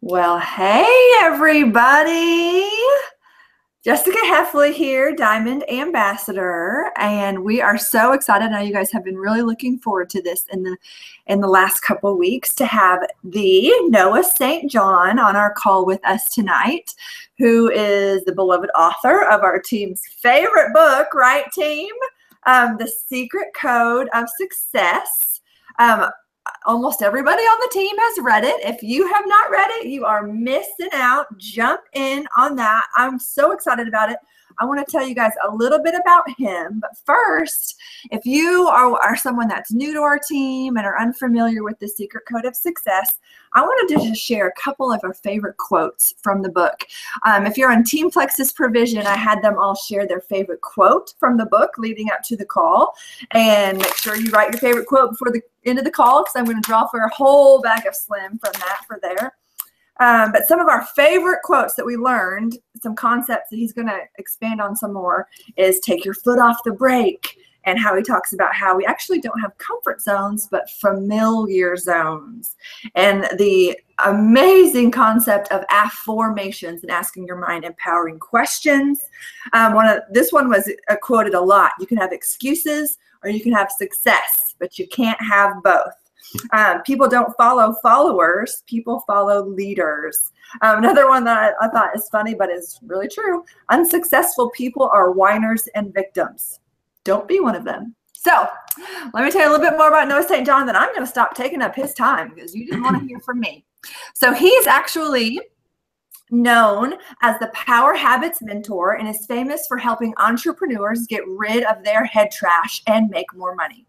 Well, hey everybody. Jessica Heffley here, Diamond Ambassador, and we are so excited. I know you guys have been really looking forward to this in the last couple of weeks to have the Noah St. John on our call with us tonight, who is the beloved author of our team's favorite book, right team? The Secret Code of Success. Almost everybody on the team has read it. If you have not read it, you are missing out. Jump in on that. I'm so excited about it. I want to tell you guys a little bit about him. But first, if you are someone that's new to our team and are unfamiliar with the Secret Code of Success, I wanted to just share a couple of our favorite quotes from the book. If you're on Team Plexus Provision, I had them all share their favorite quote from the book leading up to the call. And make sure you write your favorite quote before the end of the call, because I'm going to draw for a whole bag of Slim from that for there. But some of our favorite quotes that we learned, some concepts that he's going to expand on some more, is take your foot off the brake, and how he talks about how we actually don't have comfort zones, but familiar zones. And the amazing concept of affirmations and asking your mind empowering questions. This one was quoted a lot. You can have excuses or you can have success, but you can't have both. People don't follow followers, people follow leaders. Another one that I thought is funny, but is really true. Unsuccessful people are whiners and victims. Don't be one of them. So let me tell you a little bit more about Noah St. John, then I'm going to stop taking up his time because you didn't want to hear from me. So he's actually known as the Power Habits Mentor and is famous for helping entrepreneurs get rid of their head trash and make more money.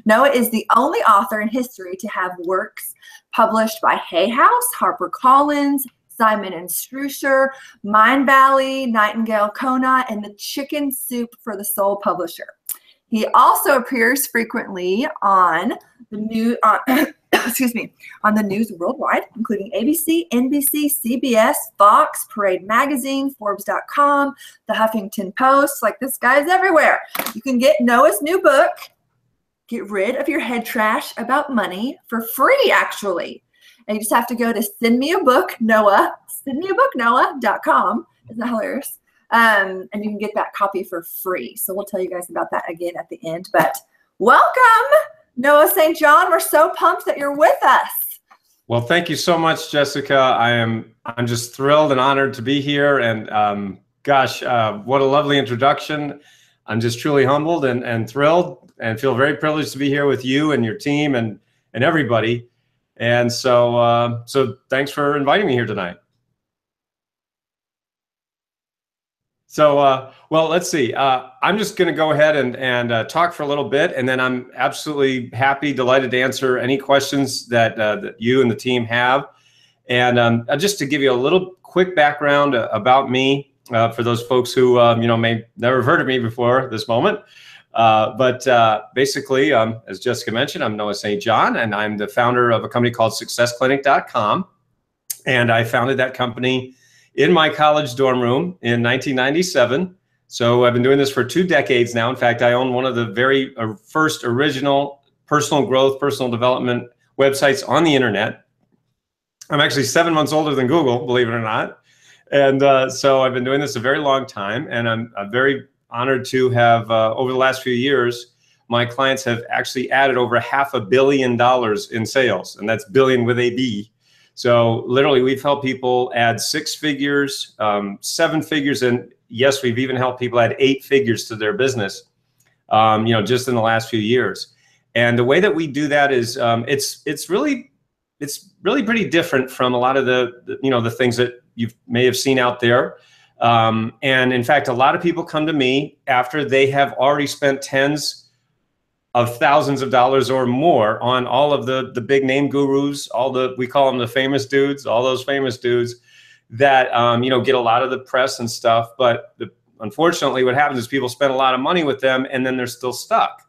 Noah is the only author in history to have works published by Hay House, HarperCollins, Simon & Schuster, Mindvalley, Nightingale Conant, and the Chicken Soup for the Soul publisher. He also appears frequently on the news, on the news worldwide, including ABC, NBC, CBS, Fox, Parade Magazine, Forbes.com, the Huffington Post. Like, this guy's everywhere. You can get Noah's new book, Get Rid of Your Head Trash About Money, for free, actually. And you just have to go to sendmeabooknoah.com. Isn't that hilarious? And you can get that copy for free. So we'll tell you guys about that again at the end. But welcome, Noah St. John. We're so pumped that you're with us. Well, thank you so much, Jessica. I'm just thrilled and honored to be here. And gosh, what a lovely introduction. I'm just truly humbled and thrilled and feel very privileged to be here with you and your team and everybody. And so thanks for inviting me here tonight. So, well, let's see. I'm just going to go ahead and talk for a little bit, and then I'm absolutely happy, delighted to answer any questions that you and the team have. And just to give you a little quick background about me, for those folks who may never have heard of me before this moment. But basically, as Jessica mentioned, I'm Noah St. John, and I'm the founder of a company called SuccessClinic.com. And I founded that company in my college dorm room in 1997. So I've been doing this for 2 decades now. In fact, I own one of the very first original personal growth, personal development websites on the internet. I'm actually 7 months older than Google, believe it or not. And so I've been doing this a very long time, and I'm very honored to have, over the last few years, my clients have actually added over $500 million in sales, and that's billion with a B. So literally, we've helped people add 6 figures, 7 figures, and yes, we've even helped people add 8 figures to their business, just in the last few years. And the way that we do that is, it's really pretty different from a lot of the things that you may have seen out there. And in fact, a lot of people come to me after they have already spent tens of thousands of dollars or more on all of the big name gurus, we call them the famous dudes, all those famous dudes that, get a lot of the press and stuff. But unfortunately, what happens is people spend a lot of money with them and then they're still stuck,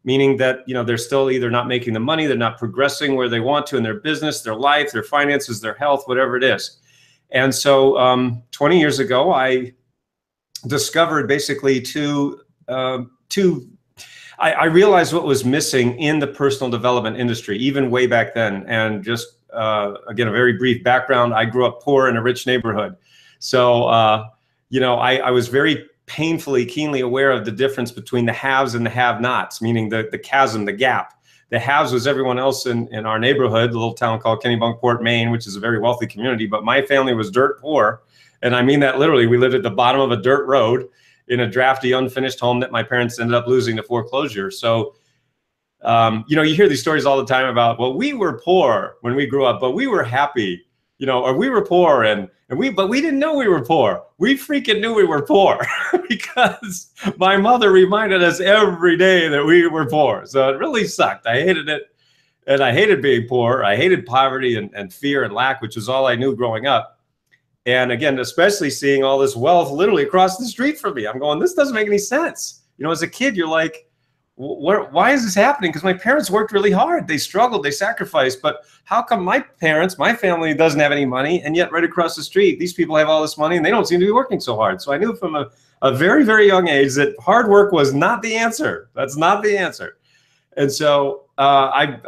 meaning that, they're still either not making the money, they're not progressing where they want to in their business, their life, their finances, their health, whatever it is. And so 20 years ago, I discovered basically I realized what was missing in the personal development industry, even way back then, and just again, a very brief background. I grew up poor in a rich neighborhood. So, you know, I was very painfully, keenly aware of the difference between the haves and the have-nots, meaning the chasm, the gap. The haves was everyone else in our neighborhood, a little town called Kennebunkport, Maine, which is a very wealthy community. But my family was dirt poor. And I mean that literally. We lived at the bottom of a dirt road in a drafty, unfinished home that my parents ended up losing to foreclosure. So, you know, you hear these stories all the time about, well, we were poor when we grew up, but we were happy, you know, or we were poor but we didn't know we were poor. We freaking knew we were poor because my mother reminded us every day that we were poor. So it really sucked. I hated it. And I hated being poor. I hated poverty and fear and lack, which was all I knew growing up. And again, especially seeing all this wealth literally across the street from me. I'm going, this doesn't make any sense. You know, as a kid, you're like, why is this happening? Because my parents worked really hard. They struggled, they sacrificed. But how come my parents, my family doesn't have any money, and yet right across the street, these people have all this money and they don't seem to be working so hard? So I knew from a very, very young age that hard work was not the answer. That's not the answer. And so I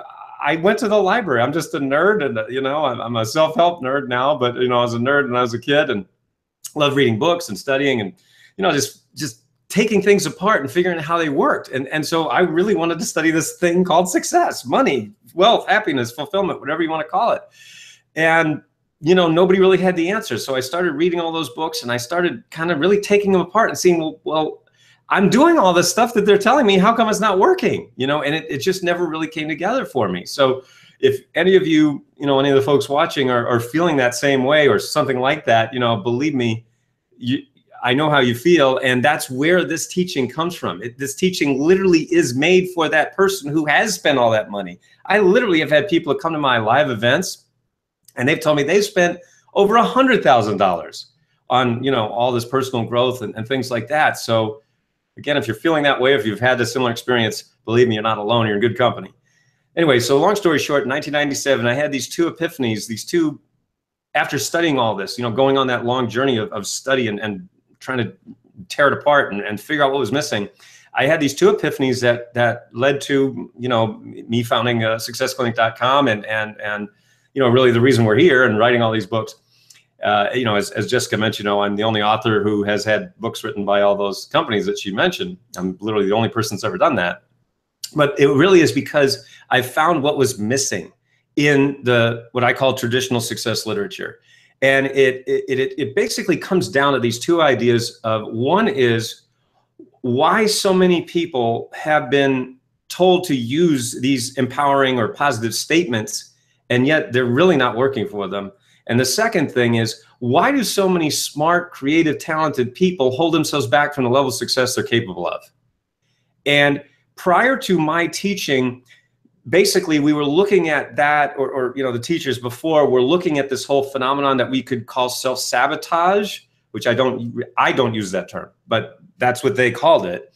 went to the library. I'm just a nerd, and you know, I'm a self-help nerd now, but you know, I was a nerd when I was a kid and loved reading books and studying and, you know, just taking things apart and figuring out how they worked. And so I really wanted to study this thing called success, money, wealth, happiness, fulfillment, whatever you want to call it. And, you know, nobody really had the answer. So I started reading all those books and I started kind of really taking them apart and seeing, well, I'm doing all this stuff that they're telling me, how come it's not working? You know, and it just never really came together for me. So if any of you, you know, any of the folks watching are feeling that same way or something like that, you know, believe me, I know how you feel, and that's where this teaching comes from. This teaching literally is made for that person who has spent all that money. I literally have had people come to my live events, and they've told me they've spent over $100,000 on, you know, all this personal growth and things like that. So again, if you're feeling that way, if you've had a similar experience, believe me, you're not alone. You're in good company. Anyway, so long story short, in 1997, I had these two epiphanies, after studying all this, you know, going on that long journey of study and trying to tear it apart and figure out what was missing. I had these two epiphanies that led to, you know, me founding successclinic.com and, you know, really the reason we're here and writing all these books. You know, as Jessica mentioned, you know, I'm the only author who has had books written by all those companies that she mentioned. I'm literally the only person that's ever done that. But it really is because I found what was missing in what I call traditional success literature. And it basically comes down to these two ideas of, one is why so many people have been told to use these empowering or positive statements, and yet they're really not working for them. And the second thing is, why do so many smart, creative, talented people hold themselves back from the level of success they're capable of? And prior to my teaching, basically, we were looking at that, or you know, the teachers before were looking at this whole phenomenon that we could call self-sabotage, which I don't use that term, but that's what they called it.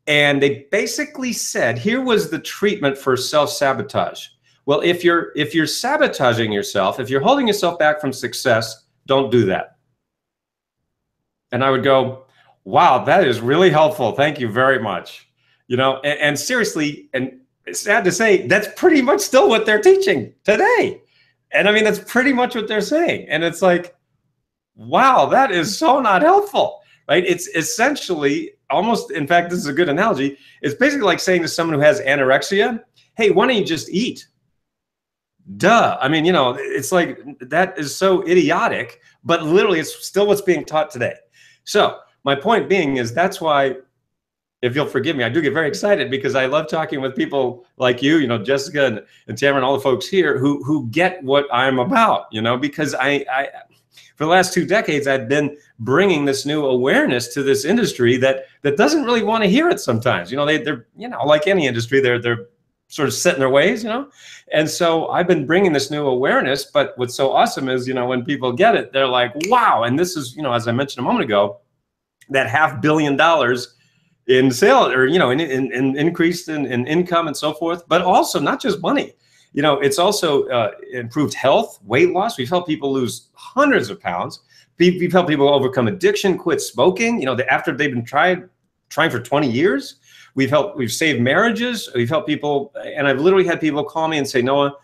And they basically said, here was the treatment for self-sabotage. Well, if you're sabotaging yourself, if you're holding yourself back from success, don't do that. And I would go, wow, that is really helpful. Thank you very much. You know, and seriously, and it's sad to say, that's pretty much still what they're teaching today. And I mean, that's pretty much what they're saying. And it's like, wow, that is so not helpful, right? It's essentially almost, in fact, this is a good analogy. It's basically like saying to someone who has anorexia, hey, why don't you just eat? Duh. I mean, you know, it's like, that is so idiotic, but literally it's still what's being taught today. So my point being is that's why, if you'll forgive me, I do get very excited because I love talking with people like you know, Jessica and Tamara and all the folks here who get what I'm about, you know, because I for the last 2 decades, I've been bringing this new awareness to this industry that doesn't really want to hear it sometimes. You know, they're, you know, like any industry, they're sort of set in their ways, you know? And so I've been bringing this new awareness, but what's so awesome is, you know, when people get it, they're like, wow. And this is, you know, as I mentioned a moment ago, that $500 million in sales, or, you know, in increase in income and so forth, but also not just money. You know, it's also improved health, weight loss. We've helped people lose hundreds of pounds. We've helped people overcome addiction, quit smoking, you know, after they've been trying for 20 years. We've saved marriages. We've helped people, and I've literally had people call me and say, Noah,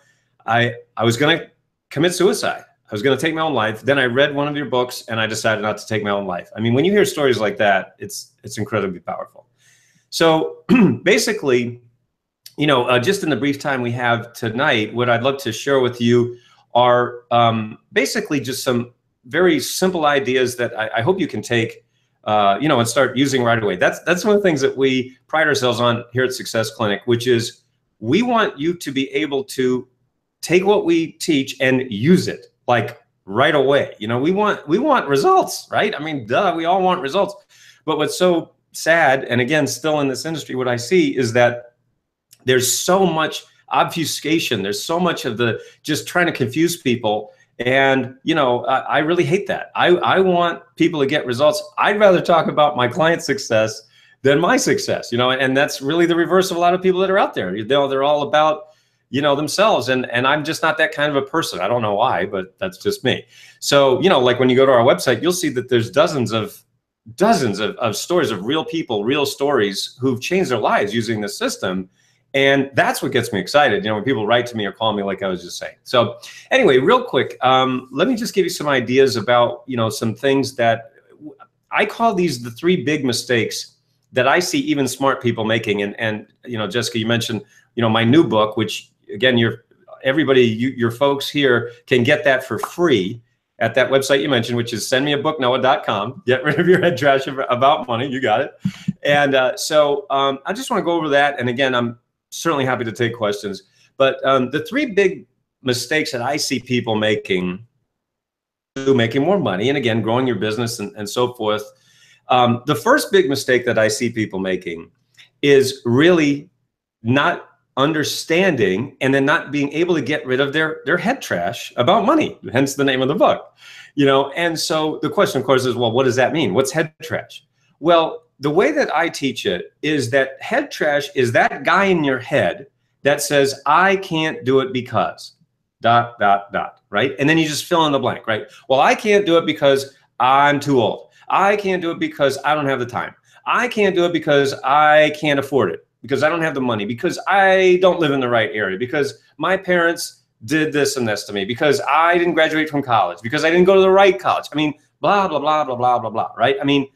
I was going to commit suicide. I was going to take my own life. Then I read one of your books and I decided not to take my own life. I mean, when you hear stories like that, it's incredibly powerful. So basically, you know, just in the brief time we have tonight, what I'd love to share with you are basically just some very simple ideas that I hope you can take, you know, and start using right away. That's one of the things that we pride ourselves on here at Success Clinic, which is we want you to be able to take what we teach and use it like right away. You know, we want results, right? I mean, duh, we all want results. But what's so sad, and again, still in this industry, what I see is that there's so much obfuscation. There's so much of the just trying to confuse people. And, you know, I really hate that. I want people to get results. I'd rather talk about my client's success than my success, you know, and that's really the reverse of a lot of people that are out there. They're all about, you know, themselves. And I'm just not that kind of a person. I don't know why, but that's just me. So, you know, like when you go to our website, you'll see that there's dozens of stories of real people, real stories who've changed their lives using this system. And that's what gets me excited, you know, when people write to me or call me, like I was just saying. So anyway, real quick, let me just give you some ideas about, you know, some things that I call these the 3 big mistakes that I see even smart people making. And you know, Jessica, you mentioned, you know, my new book, which again, your folks here can get that for free at that website you mentioned, which is sendmeabooknoah.com. Get rid of your head trash about money. You got it. And so I just want to go over that. And again, I'm certainly happy to take questions. But the 3 big mistakes that I see people making more money, and again, growing your business and so forth. The first big mistake that I see people making is really not understanding and then not being able to get rid of their head trash about money, hence the name of the book. You know, and so the question, of course, is, well, what does that mean? What's head trash? Well, the way that I teach it is that head trash is that guy in your head that says, I can't do it because ... right? And then you just fill in the blank, right? Well, I can't do it because I'm too old. I can't do it because I don't have the time. I can't do it because I can't afford it, because I don't have the money, because I don't live in the right area, because my parents did this and this to me, because I didn't graduate from college, because I didn't go to the right college. I mean, blah, blah, blah, blah, blah, blah, blah, right? I mean,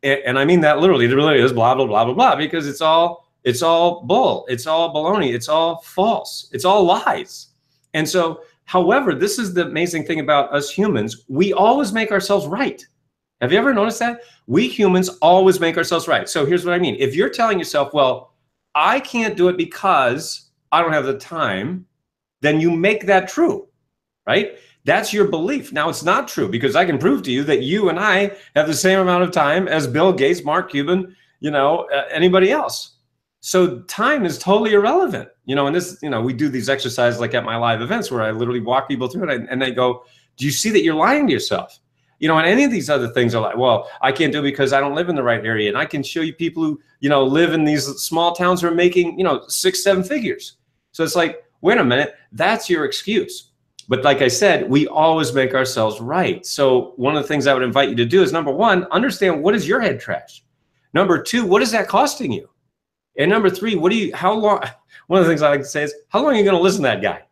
and I mean that literally, it really is blah, blah, blah, blah, blah, because it's all bull. It's all baloney. It's all false. It's all lies. And so, however, this is the amazing thing about us humans. We always make ourselves right. Have you ever noticed that? We humans always make ourselves right. So here's what I mean. If you're telling yourself, well, I can't do it because I don't have the time, then you make that true, right? That's your belief. Now, it's not true, because I can prove to you that you and I have the same amount of time as Bill Gates, Mark Cuban, you know, anybody else. So time is totally irrelevant, you know, and this, you know, we do these exercises like at my live events where I literally walk people through it and they go, do you see that you're lying to yourself? You know, and any of these other things are like, well, I can't do it because I don't live in the right area. And I can show you people who, you know, live in these small towns who are making, you know, 6-7 figures. So it's like, wait a minute, that's your excuse. But like I said, we always make ourselves right. So one of the things I would invite you to do is, number 1, understand what is your head trash. Number 2, what is that costing you? And number 3, how long, one of the things I like to say is, how long are you going to listen to that guy?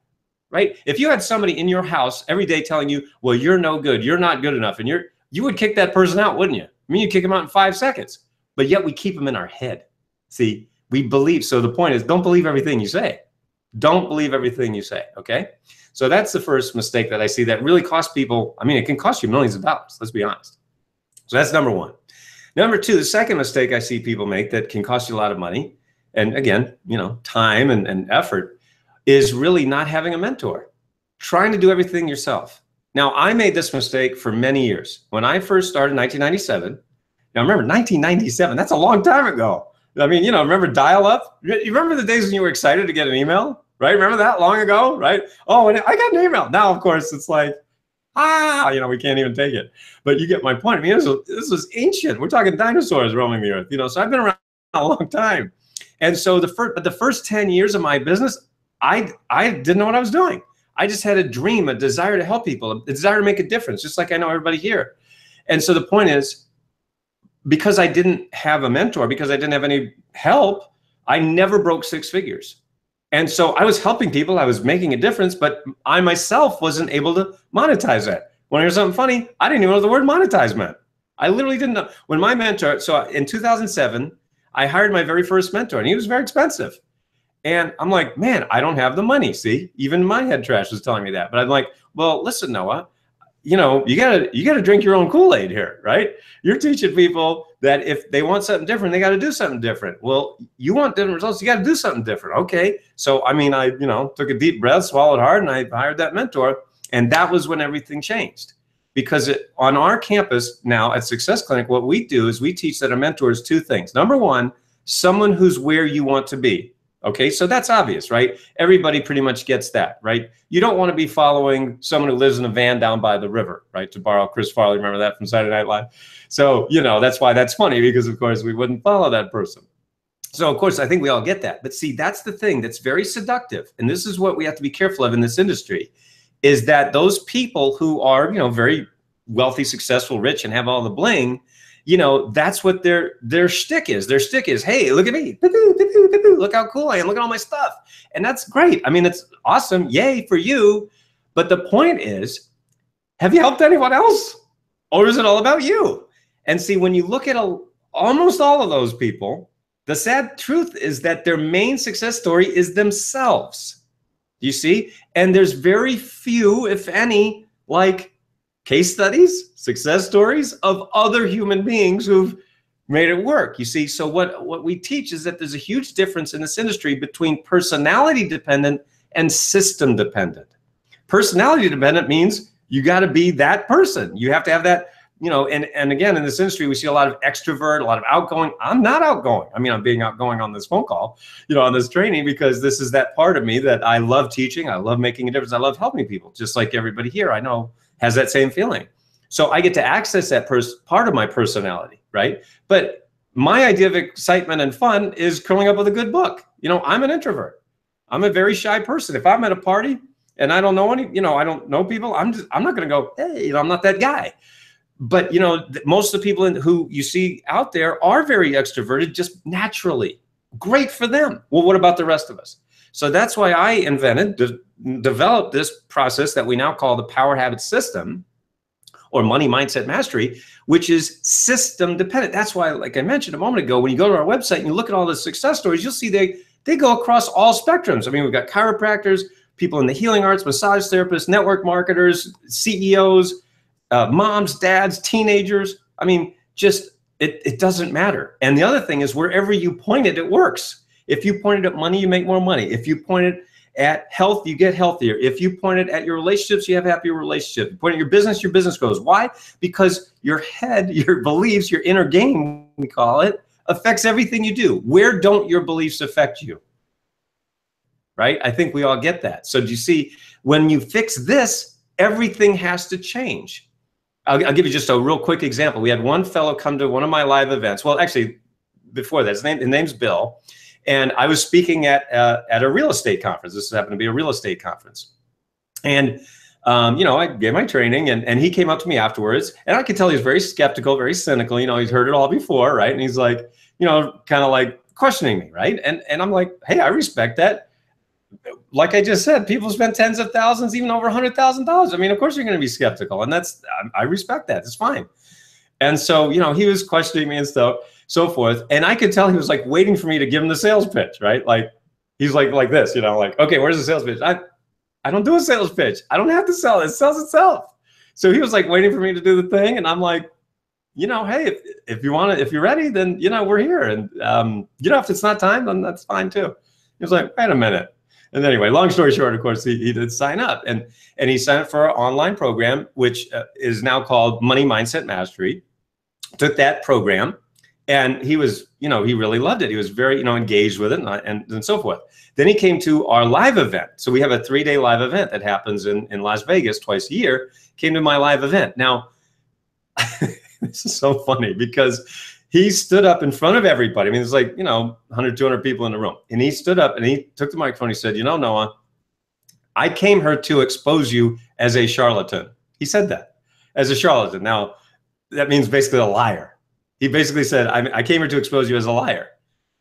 Right? If you had somebody in your house every day telling you, well, you're no good, you're not good enough, and you would kick that person out, wouldn't you? I mean, you'd kick him out in 5 seconds, but yet we keep them in our head. See, we believe. So the point is, don't believe everything you say. Don't believe everything you say, okay? So that's the first mistake that I see that really costs people. I mean, it can cost you millions of dollars, let's be honest. So that's number 1. Number 2, the second mistake I see people make that can cost you a lot of money, and again, you know, time and effort, is really not having a mentor, trying to do everything yourself. Now, I made this mistake for many years. When I first started in 1997, now remember, 1997, that's a long time ago. I mean, you know, remember dial-up? You remember the days when you were excited to get an email, right? Remember that long ago, right? Oh, and I got an email. Now, of course, it's like, you know, we can't even take it. But you get my point. I mean, this was ancient. We're talking dinosaurs roaming the earth, you know, so I've been around a long time. And so the first 10 years of my business, I didn't know what I was doing. I just had a dream, a desire to help people, a desire to make a difference, just like I know everybody here. And so the point is, because I didn't have a mentor, because I didn't have any help, I never broke 6 figures. And so I was helping people, I was making a difference, but I myself wasn't able to monetize that. Want to hear something funny? I didn't even know what the word monetize meant. I literally didn't know. When my mentor, so in 2007, I hired my very first mentor, and he was very expensive. And I'm like, man, I don't have the money. See, even my head trash was telling me that. But I'm like, well, listen, Noah, you gotta drink your own Kool-Aid here, right? You're teaching people that if they want something different, they got to do something different. Well, you want different results, you got to do something different. Okay. So, I mean, I took a deep breath, swallowed hard, and I hired that mentor. And that was when everything changed. Because on our campus now at Success Clinic, what we do is we teach that a mentor is two things. Number one, someone who's where you want to be. Okay, so that's obvious, right? Everybody pretty much gets that, right? You don't want to be following someone who lives in a van down by the river, right? To borrow Chris Farley, remember that from Saturday Night Live? So, that's why that's funny, because of course we wouldn't follow that person. So of course, I think we all get that. But see, that's the thing that's very seductive. And this is what we have to be careful of in this industry, is that those people who are, very wealthy, successful, rich, and have all the bling, that's what their shtick is. Their shtick is, hey, look at me. Look how cool I am. Look at all my stuff. And that's great. I mean, it's awesome. Yay for you. But the point is, have you helped anyone else? Or is it all about you? And see, when you look at almost all of those people, the sad truth is that their main success story is themselves. You see? And there's very few, if any, like case studies, success stories of other human beings who've made it work. You see, so what we teach is that there's a huge difference in this industry between personality dependent and system dependent. Personality dependent means you got to be that person. You have to have that, and again, in this industry, we see a lot of extrovert, a lot of outgoing. I'm not outgoing. I mean, I'm being outgoing on this phone call, on this training, because this is that part of me that I love teaching. I love making a difference. I love helping people, just like everybody here I know has that same feeling. So I get to access that part of my personality, right? But my idea of excitement and fun is curling up with a good book. I'm an introvert. I'm a very shy person. If I'm at a party and I don't know any, I don't know people, I'm not going to go, hey, I'm not that guy. But, most of the people who you see out there are very extroverted, just naturally. Great for them. Well, what about the rest of us? So that's why I developed this process that we now call the Power Habits System, or Money Mindset Mastery, which is system dependent. That's why, like I mentioned a moment ago, when you go to our website and you look at all the success stories, you'll see they go across all spectrums. I mean, we've got chiropractors, people in the healing arts, massage therapists, network marketers, CEOs, moms, dads, teenagers. I mean, just it doesn't matter. And the other thing is, wherever you point it, it works. If you point it at money, you make more money. If you point it at health, you get healthier. If you point it at your relationships, you have happier relationships. You point at your business grows. Why? Because your head, your beliefs, your inner game, we call it, affects everything you do. Where don't your beliefs affect you? Right? I think we all get that. So do you see, when you fix this, everything has to change. I'll give you just a real quick example. We had one fellow come to one of my live events. Well, actually, before that, his name's Bill. And I was speaking at a real estate conference. This happened to be a real estate conference. And, I gave my training, and he came up to me afterwards. And I could tell he was very skeptical, very cynical. He's heard it all before, right? And he's like, kind of like questioning me, right? And I'm like, hey, I respect that. Like I just said, people spend tens of thousands, even over $100,000. I mean, of course you're going to be skeptical, and I respect that. It's fine. And so, he was questioning me and so forth. And I could tell he was like waiting for me to give him the sales pitch, right? Like he's like this, like, okay, where's the sales pitch? I don't do a sales pitch. I don't have to sell it. It sells itself. So he was like waiting for me to do the thing. And I'm like, hey, if you want to, if you're ready, then, we're here. And, if it's not time, then that's fine too. He was like, wait a minute. And anyway, long story short, of course, he did sign up, and he signed up for our online program, which is now called Money Mindset Mastery. Took that program, and he was, he really loved it. He was very, engaged with it, and so forth. Then he came to our live event. So we have a 3-day live event that happens in Las Vegas twice a year. Came to my live event. Now, this is so funny because he stood up in front of everybody. I mean, there's like, 100, 200 people in the room. And he stood up and he took the microphone. He said, Noah, I came here to expose you as a charlatan. He said that, as a charlatan. Now, that means basically a liar. He basically said, I came here to expose you as a liar.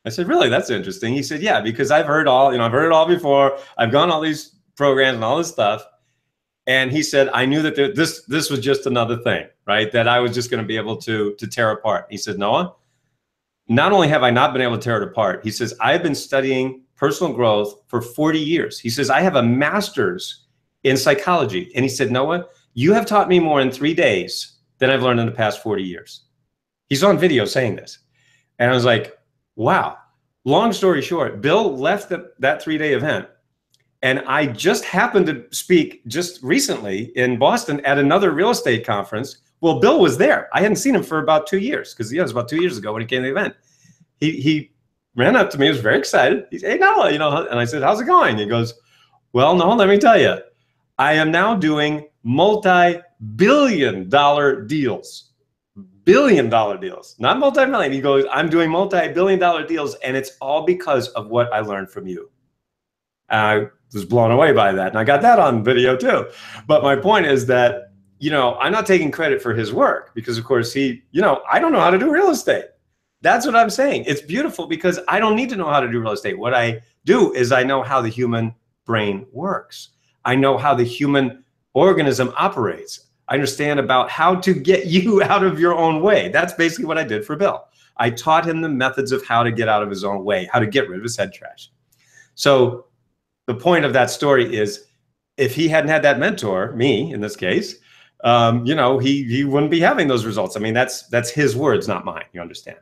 I said, really? That's interesting. He said, yeah, because I've heard I've heard it all before. I've gone all these programs and all this stuff. And he said, I knew that this was just another thing, right? That I was just going to be able to tear apart. He said, Noah, not only have I not been able to tear it apart, he says, I've been studying personal growth for 40 years. He says, I have a master's in psychology. And he said, Noah, you have taught me more in 3 days than I've learned in the past 40 years. He's on video saying this. And I was like, wow. Long story short, Bill left that 3-day event. And I just happened to speak just recently in Boston at another real estate conference. Well, Bill was there. I hadn't seen him for about 2 years because it was about 2 years ago when he came to the event. He ran up to me, he was very excited. He said, hey, Noah, and I said, how's it going? He goes, well, no, let me tell you, I am now doing multi-billion-dollar deals. Billion-dollar deals, not multi-million. He goes, I'm doing multi-billion-dollar deals, and it's all because of what I learned from you. I was blown away by that. And I got that on video too. But my point is that, I'm not taking credit for his work because, of course, I don't know how to do real estate. That's what I'm saying. It's beautiful because I don't need to know how to do real estate. What I do is I know how the human brain works. I know how the human organism operates. I understand about how to get you out of your own way. That's basically what I did for Bill. I taught him the methods of how to get out of his own way, how to get rid of his head trash. So the point of that story is if he hadn't had that mentor, me in this case, he wouldn't be having those results. I mean, that's his words, not mine. You understand?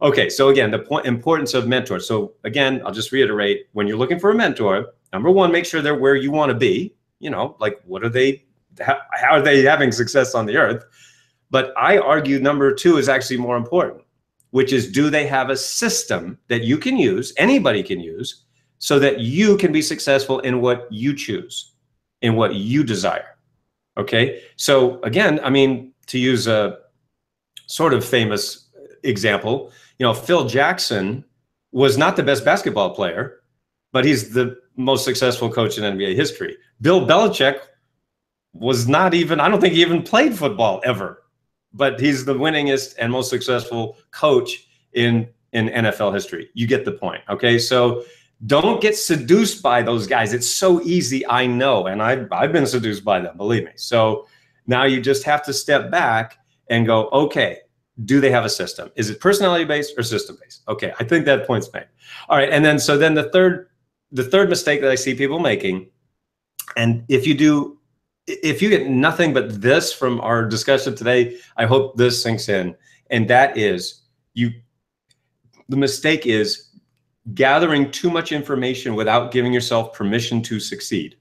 Okay, so again, the importance of mentors. So again, I'll just reiterate, when you're looking for a mentor, number one, make sure they're where you want to be. Like what are they, how are they having success on the earth? But I argue number two is actually more important, which is, do they have a system that you can use, anybody can use, so that you can be successful in what you choose, in what you desire, okay? So again, I mean, to use a sort of famous example, Phil Jackson was not the best basketball player, but he's the most successful coach in NBA history. Bill Belichick was not even, I don't think he even played football ever, but he's the winningest and most successful coach in NFL history. You get the point, okay? So don't get seduced by those guys. It's so easy, I know, and I've been seduced by them, believe me. So now you just have to step back and go, okay, do they have a system? Is it personality-based or system-based? Okay, I think that point's made. All right, and then the third mistake that I see people making, and if you get nothing but this from our discussion today, I hope this sinks in, and that is the mistake is gathering too much information without giving yourself permission to succeed.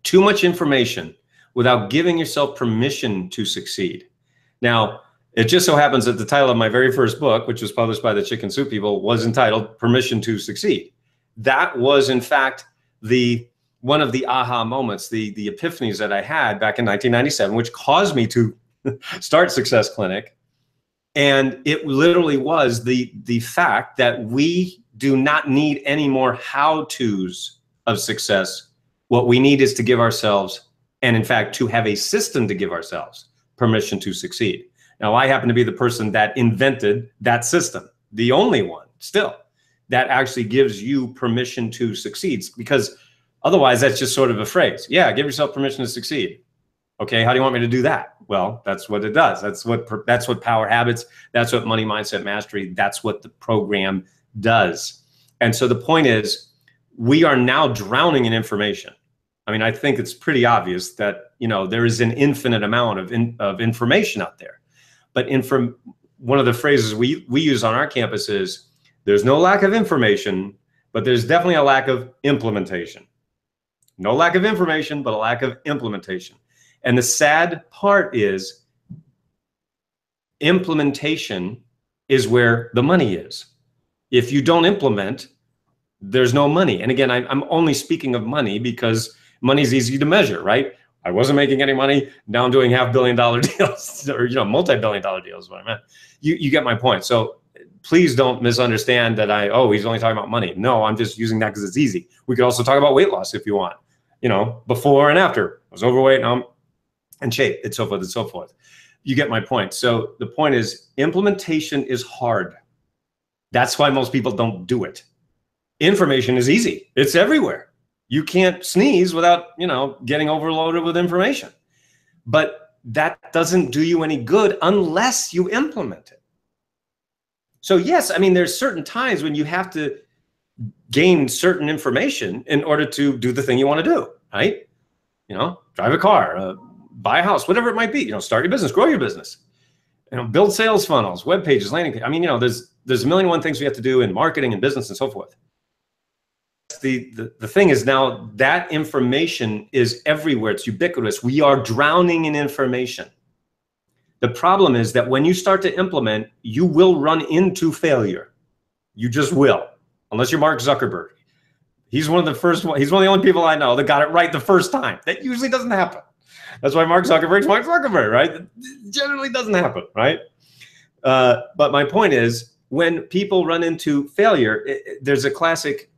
Too much information without giving yourself permission to succeed. Now, it just so happens that the title of my very first book, which was published by the Chicken Soup people, was entitled Permission to Succeed. That was, in fact, one of the aha moments, the epiphanies that I had back in 1997, which caused me to start Success Clinic. And it literally was the fact that we do not need any more how-tos of success. What we need is to give ourselves, and in fact, to have a system to give ourselves permission to succeed. Now, I happen to be the person that invented that system, the only one still that actually gives you permission to succeed, because otherwise that's just sort of a phrase. Yeah, give yourself permission to succeed. Okay, how do you want me to do that? Well, that's what it does. That's what Power Habits, that's what Money Mindset Mastery, that's what the program does. And so the point is, we are now drowning in information. I mean, I think it's pretty obvious that, there is an infinite amount of information out there. But one of the phrases we use on our campus is, there's no lack of information, but there's definitely a lack of implementation. No lack of information, but a lack of implementation. And the sad part is, implementation is where the money is. If you don't implement, there's no money. And again, I'm only speaking of money because money is easy to measure, right? I wasn't making any money. Now I'm doing $500 million deals, or multi-billion-dollar deals. Is what I meant. You get my point. So please don't misunderstand that he's only talking about money. No, I'm just using that because it's easy. We could also talk about weight loss if you want. Before and after. I was overweight, now I'm in shape, and so forth and so forth. You get my point. So the point is, implementation is hard. That's why most people don't do it. Information is easy. It's everywhere. You can't sneeze without, getting overloaded with information. But that doesn't do you any good unless you implement it. So yes, I mean, there's certain times when you have to gain certain information in order to do the thing you want to do, right? Drive a car, buy a house, whatever it might be, start your business, grow your business, build sales funnels, web pages, landing pages. I mean, there's a million and one things we have to do in marketing and business and so forth. The thing is now that information is everywhere. It's ubiquitous. We are drowning in information. The problem is that when you start to implement, you will run into failure. You just will, unless you're Mark Zuckerberg. He's one of the only people I know that got it right the first time. That usually doesn't happen. That's why Mark Zuckerberg's Mark Zuckerberg, right? It generally doesn't happen, right? But my point is, when people run into failure, there's a classic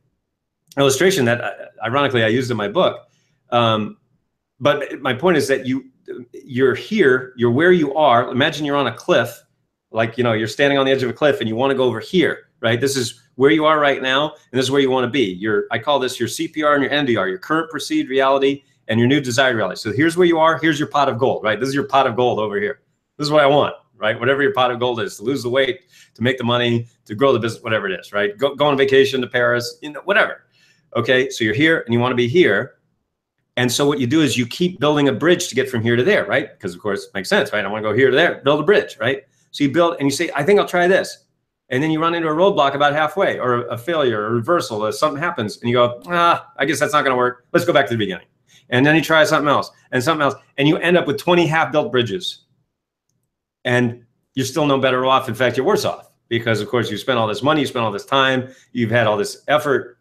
illustration that, ironically, I used in my book. But my point is that you're here, you're where you are. Imagine you're on a cliff, like, you're standing on the edge of a cliff and you want to go over here, right? This is where you are right now, and this is where you want to be. I call this your CPR and your NDR, your current perceived reality and your new desired reality. So here's where you are, here's your pot of gold, right? This is your pot of gold over here. This is what I want, right? Whatever your pot of gold is, to lose the weight, to make the money, to grow the business, whatever it is, right? Go on vacation to Paris, whatever. Okay, so you're here and you want to be here. And so what you do is you keep building a bridge to get from here to there, right? Because of course it makes sense, right? I want to go here to there, build a bridge, right? So you build and you say, I think I'll try this. And then you run into a roadblock about halfway, or a failure, or a reversal, or something happens, and you go, I guess that's not going to work. Let's go back to the beginning. And then you try something else, and you end up with 20 half-built bridges. And you're still no better off. In fact, you're worse off, because of course you spent all this money, you spent all this time, you've had all this effort,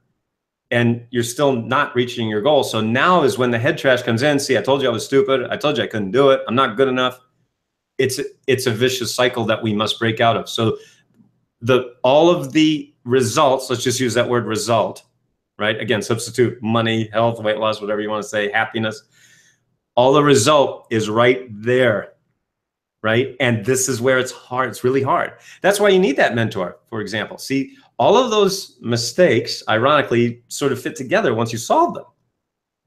and you're still not reaching your goal. So now is when the head trash comes in. See, I told you I was stupid. I told you I couldn't do it. I'm not good enough. It's a vicious cycle that we must break out of. So all of the results, let's just use that word result, right? Again, substitute money, health, weight loss, whatever you want to say, happiness. All the result is right there, right? And this is where it's hard. It's really hard. That's why you need that mentor, for example. See, all of those mistakes, ironically, sort of fit together once you solve them.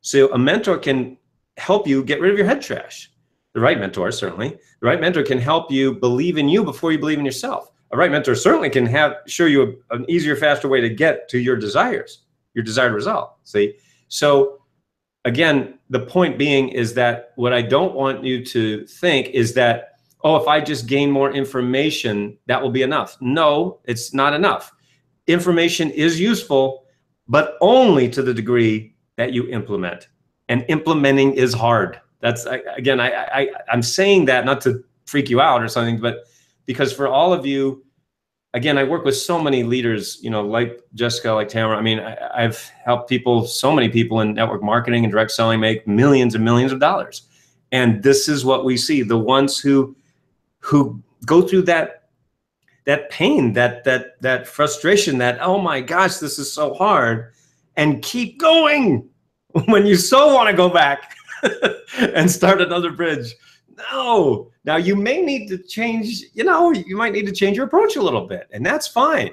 So a mentor can help you get rid of your head trash. The right mentor, certainly. The right mentor can help you believe in you before you believe in yourself. A right mentor certainly can show you an easier, faster way to get to your desires, your desired result. See? So again, the point being is that what I don't want you to think is that, if I just gain more information, that will be enough. No, it's not enough. Information is useful, but only to the degree that you implement. And implementing is hard. That's, again, I'm saying that not to freak you out or something, but because for all of you, again, I work with so many leaders, like Jessica, like Tamara. I mean, I've helped so many people in network marketing and direct selling make millions and millions of dollars. And this is what we see. The ones who go through that pain, that frustration, that, oh my gosh, this is so hard, and keep going when you so want to go back and start another bridge. No. Now you may need to change, you might need to change your approach a little bit, and that's fine.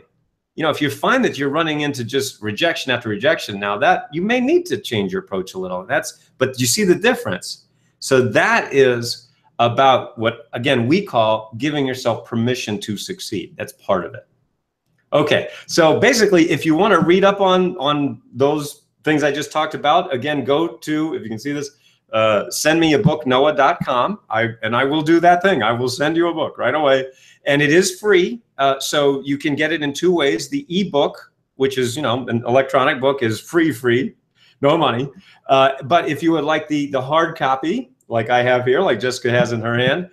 If you find that you're running into just rejection after rejection, now that you may need to change your approach a little. But you see the difference. So that is about what, again, we call giving yourself permission to succeed. That's part of it. Okay. So basically, if you want to read up on those things I just talked about, again, go to, if you can see this, sendmeabooknoah.com. And I will do that thing. I will send you a book right away. And it is free. So you can get it in two ways. The ebook, which is, an electronic book, is free, no money. But if you would like the hard copy, like I have here, like Jessica has in her hand,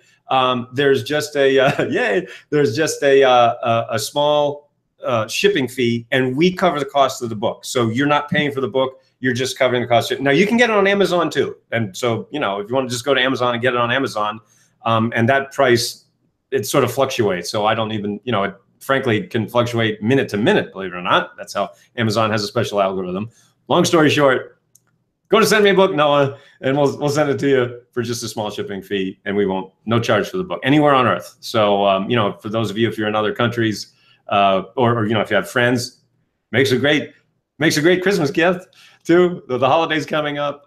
there's just a, there's just a small shipping fee, and we cover the cost of the book. So you're not paying for the book. You're just covering the cost. Now you can get it on Amazon too. And so, if you want to just go to Amazon and get it on Amazon, and that price, it sort of fluctuates. So I don't even, it frankly can fluctuate minute to minute, believe it or not. That's how Amazon has a special algorithm. Long story short, go to Send Me a Book, Noah, and we'll send it to you for just a small shipping fee, and no charge for the book anywhere on earth. So, for those of you, if you're in other countries, or if you have friends, makes a great Christmas gift too. The holiday's coming up.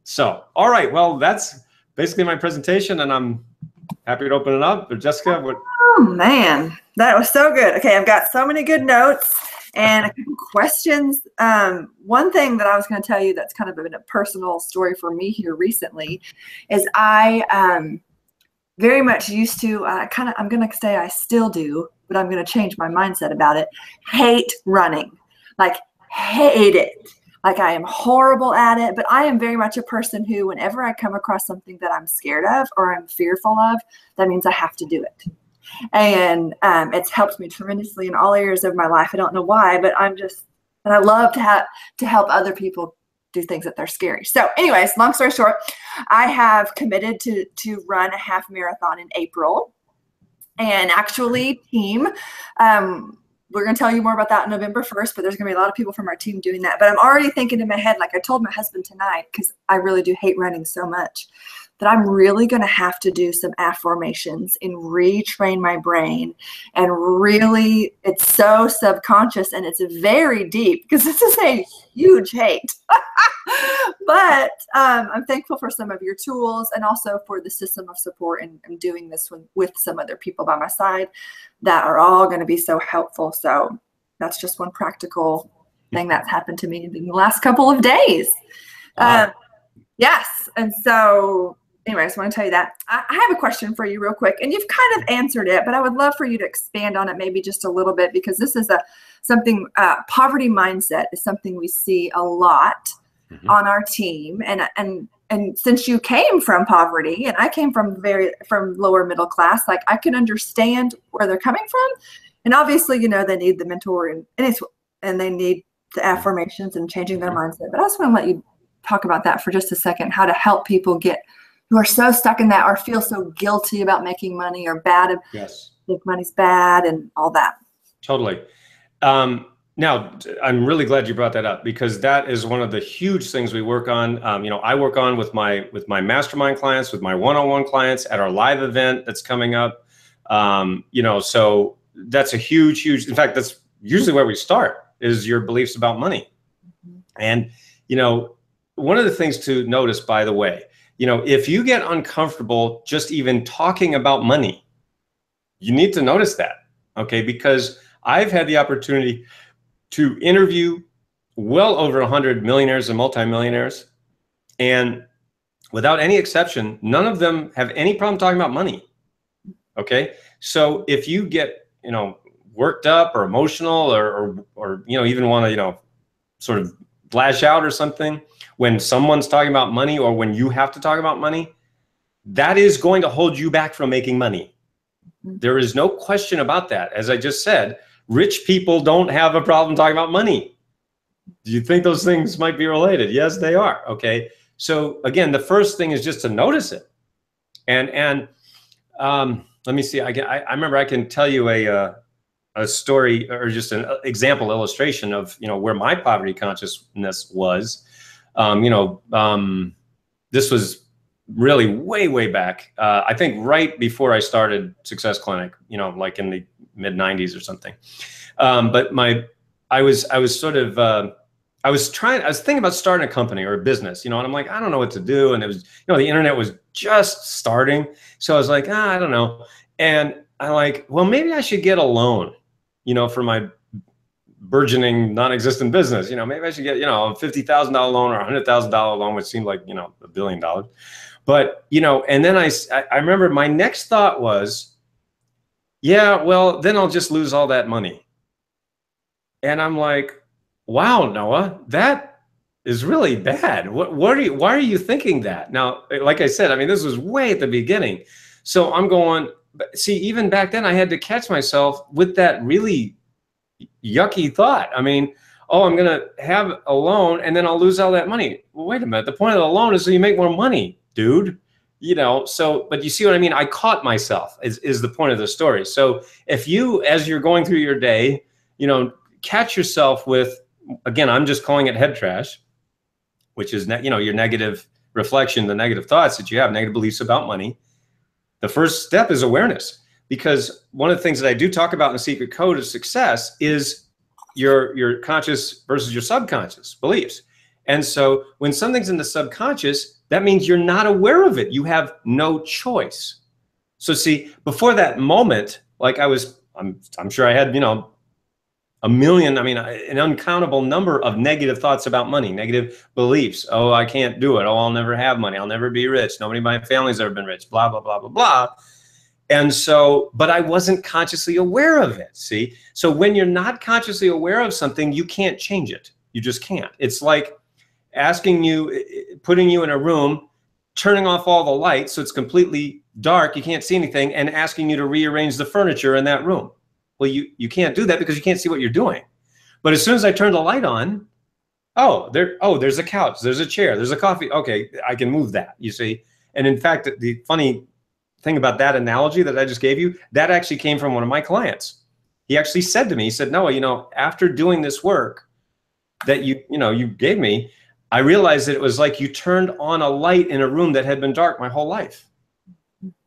So, all right, well, that's basically my presentation, and I'm happy to open it up. But Jessica, what? Oh man, that was so good. Okay, I've got so many good notes and a couple questions. One thing that I was going to tell you that's kind of been a personal story for me here recently is I very much used to I'm going to say I still do, but I'm going to change my mindset about it. Hate running, like hate it. Like I am horrible at it, but I am very much a person who, whenever I come across something that I'm scared of or I'm fearful of, that means I have to do it. And it's helped me tremendously in all areas of my life. I don't know why, but and I love to help other people do things that they're scary. So anyways, long story short, I have committed to run a half marathon in April. And actually, team, we're going to tell you more about that on November 1st, but there's going to be a lot of people from our team doing that. But I'm already thinking in my head, like I told my husband tonight, because I really do hate running so much, that I'm really going to have to do some affirmations and retrain my brain. And really, it's so subconscious and it's very deep because this is a huge hate. But I'm thankful for some of your tools and also for the system of support and doing this with some other people by my side that are all going to be so helpful. So that's just one practical thing that's happened to me in the last couple of days. Yes. And so anyway, I just want to tell you that. I have a question for you real quick, and you've kind of answered it, but I would love for you to expand on it maybe just a little bit, because this is something poverty mindset is something we see a lot on our team. And since you came from poverty and I came from lower middle class, like I can understand where they're coming from. And obviously, they need the mentor and they need the affirmations and changing their mindset. But I just want to let you talk about that for just a second, how to help people who are so stuck in that or feel so guilty about making money or bad. Yes. Think money's bad and all that. Totally. Now, I'm really glad you brought that up, because that is one of the huge things we work on. I work on with my mastermind clients, with my one-on-one clients at our live event that's coming up. So that's a huge, in fact, that's usually where we start, is your beliefs about money. And, one of the things to notice, by the way, if you get uncomfortable just even talking about money, you need to notice that, okay? Because I've had the opportunity to interview well over 100 millionaires and multimillionaires, and without any exception, none of them have any problem talking about money, okay? So if you get, worked up or emotional or even want to, sort of lash out or something when someone's talking about money, or when you have to talk about money, that is going to hold you back from making money. There is no question about that. As I just said, rich people don't have a problem talking about money. Do you think those things might be related? Yes, they are. Okay. So again, the first thing is just to notice it. And let me see. I remember I can tell you a story, or just an example illustration of where my poverty consciousness was. This was really way back. I think right before I started Success Clinic, like in the mid 90s or something. But I was thinking about starting a company or a business, and I'm like, I don't know what to do. And it was, the internet was just starting. So I was like, I don't know. And I'm like, well, maybe I should get a loan, for my burgeoning non-existent business. Maybe I should get, a $50,000 loan or $100,000 loan, which seemed like, $1 billion. But, and then I remember my next thought was, yeah, well, then I'll just lose all that money. And I'm like, wow, Noah, that is really bad. Why are you thinking that? Now, like I said, this was way at the beginning. So I'm going, see, even back then I had to catch myself with that really yucky thought. I'm going to have a loan and then I'll lose all that money. Well, wait a minute. The point of the loan is so you make more money, dude. But you see what I mean? I caught myself is the point of the story. So if you, as you're going through your day, catch yourself with, again, I'm just calling it head trash, which is, your negative reflection, the negative thoughts that you have, negative beliefs about money. The first step is awareness. because one of the things that I do talk about in the secret code of success is your conscious versus your subconscious beliefs. And so when something's in the subconscious, that means you're not aware of it. You have no choice. So see, before that moment, like I'm sure I had, a million, an uncountable number of negative thoughts about money, negative beliefs. Oh, I can't do it. Oh, I'll never have money. I'll never be rich. Nobody in my family's ever been rich, blah, blah, blah, blah, blah. And so, but I wasn't consciously aware of it, see? So when you're not consciously aware of something, you can't change it. You just can't. It's like putting you in a room, turning off all the lights so it's completely dark, you can't see anything, and asking you to rearrange the furniture in that room. Well, you can't do that because you can't see what you're doing. But as soon as I turn the light on, there's a couch, there's a chair, there's a coffee. Okay, I can move that, you see? And in fact, the funny thing about that analogy that I just gave you, that actually came from one of my clients. He actually said to me, he said, Noah, after doing this work that you gave me, I realized that it was like you turned on a light in a room that had been dark my whole life.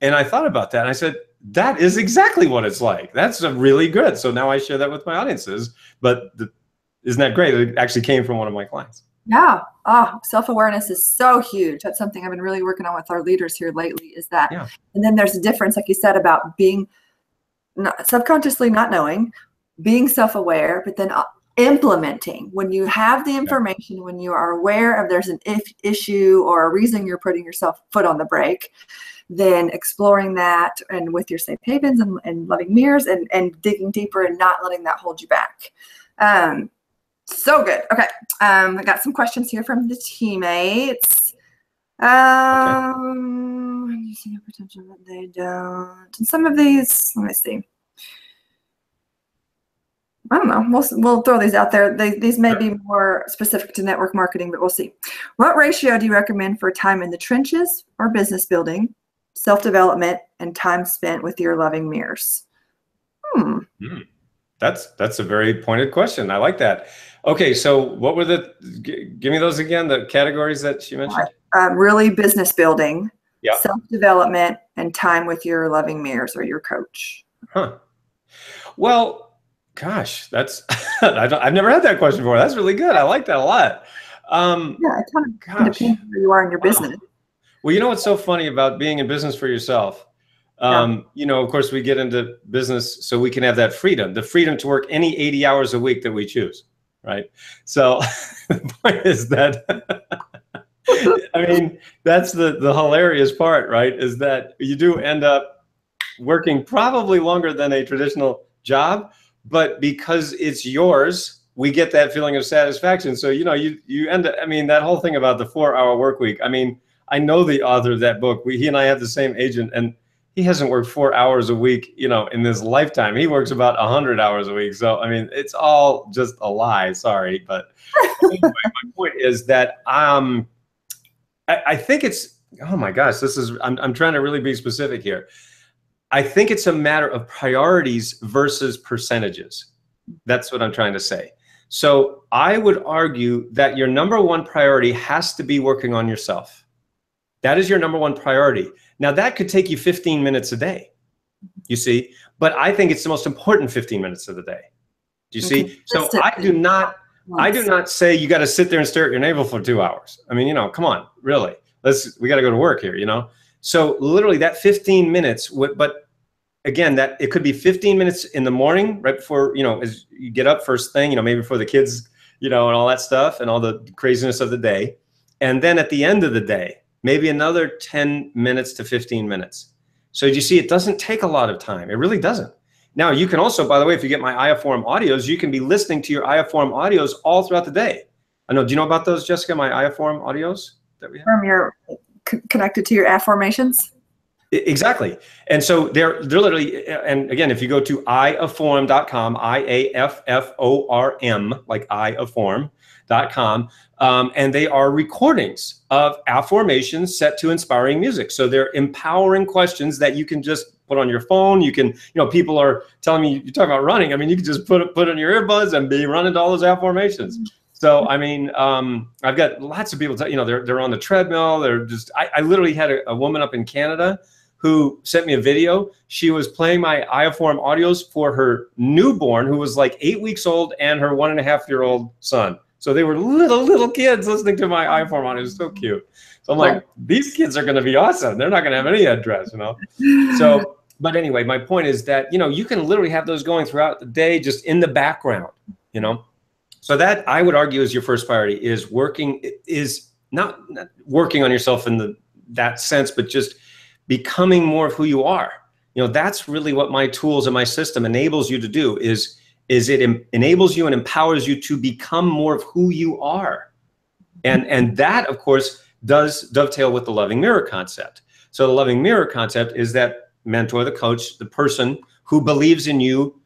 And I thought about that and I said, that is exactly what it's like. That's really good. So now I share that with my audiences. But isn't that great? It actually came from one of my clients. Yeah. Oh, self-awareness is so huge. That's something I've been really working on with our leaders here lately is that. Yeah. And then there's a difference, like you said, about being subconsciously not knowing, being self-aware, but then implementing. When you have the information, when you are aware of there's an issue or a reason you're putting yourself foot on the brake, then exploring that and with your safe havens and loving mirrors and digging deeper and not letting that hold you back. So good. Okay. I got some questions here from the teammates. You see no potential that they don't. And some of these, let me see. I don't know. We'll throw these out there. These may be more specific to network marketing, but we'll see. What ratio do you recommend for time in the trenches or business building, self-development, and time spent with your loving mirrors? That's a very pointed question. I like that. Okay, so what were give me those again, the categories that you mentioned? Really business building, self-development, and time with your loving mirrors or your coach. Huh. Well, gosh, that's, I've never had that question before. That's really good. I like that a lot. Yeah, it kind of depends where you are in your business. Well, you know what's so funny about being in business for yourself? Of course, we get into business so we can have that freedom, the freedom to work any 80 hours a week that we choose, right? So the point is that, that's the hilarious part, right? Is that you do end up working probably longer than a traditional job, but because it's yours, we get that feeling of satisfaction. So, you end up, that whole thing about the 4-hour work week, I know the author of that book. He and I have the same agent, and he hasn't worked 4 hours a week, in this lifetime. He works about 100 hours a week. So, it's all just a lie. Sorry. But anyway, my point is that I think it's, oh my gosh, I'm trying to really be specific here. I think it's a matter of priorities versus percentages. That's what I'm trying to say. So I would argue that your number one priority has to be working on yourself. That is your number one priority. Now that could take you 15 minutes a day, you see, but I think it's the most important 15 minutes of the day. Do you see? So I do not say you got to sit there and stare at your navel for 2 hours. Come on, really, we got to go to work here, So literally that 15 minutes, but again, that it could be 15 minutes in the morning, right before, as you get up first thing, maybe before the kids, and all that stuff and all the craziness of the day. And then at the end of the day, maybe another 10 minutes to 15 minutes. So you see, it doesn't take a lot of time. It really doesn't. Now you can also, by the way, if you get my IAForum audios, you can be listening to your IAForum audios all throughout the day. I know, do you know about those, Jessica, my IAForum audios that we have? From your, connected to your affirmations? Exactly. And so they're literally, and again, if you go to IAForum.com, IAFFORM, like IAForum.com, and they are recordings of affirmations set to inspiring music. So they're empowering questions that you can just put on your phone. You can, people are telling me, you're talking about running. You can just put on your earbuds and be running to all those affirmations. So, I've got lots of people, they're on the treadmill. They're just, I literally had a woman up in Canada who sent me a video. She was playing my Ioform audios for her newborn, who was like 8 weeks old, and her 1.5-year-old son. So they were little kids listening to my Ioform audio. It was so cute. So I'm like, these kids are going to be awesome. They're not going to have any address, you know? So, but anyway, my point is that, you know, you can literally have those going throughout the day, just in the background, you know? So that, I would argue, is your first priority, is not working on yourself in that sense, but just becoming more of who you are. You know, that's really what my tools and my system enables you to do, is it enables you and empowers you to become more of who you are. And that, of course, does dovetail with the loving mirror concept. So the loving mirror concept is that mentor, the coach, the person who believes in you